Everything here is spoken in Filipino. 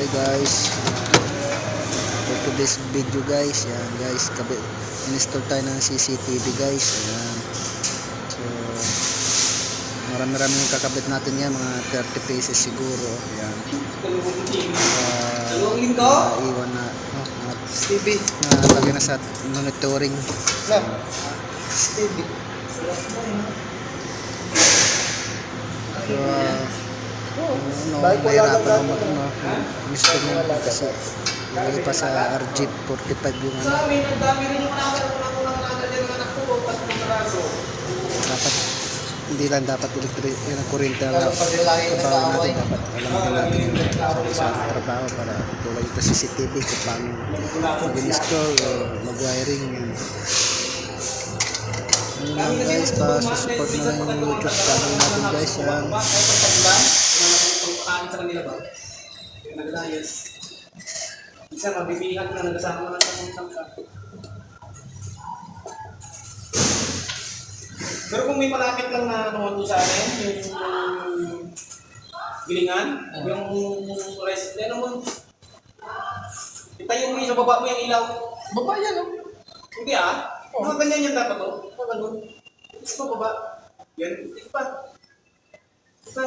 Hi guys, for today's video guys, yan guys, install tayo ng CCTV guys. Yan. So marami-rami yung kakabit natin yan, mga 30 pieces siguro. Yan. Iwan na lagyan na sa monitoring. So mahirapan mo gusto mo kasi lagi pa sa RG45 yung ano. Dapat hindi lang dapat electric yung kuryente na trabaho natin, dapat alam din natin yung sa trabaho para tulad ito CCTV kung paano mag-install o mag-wiring. Yun lang guys, pa-support na lang yung YouTube channel natin guys. Yan. Sa kanila ba? Yung naglayas. Isa, mabibilihan ko na nagasama na sa isang ka. Pero kung may malapit lang na naman sa akin, yung gilingan, yung rest, ano mo, itayo mo yung sa baba mo yung ilaw. Baba yan, no? Hindi mga ganyan yan dapat, oh. Ganun. Isa pa baba. Yan, isa pa. Isa.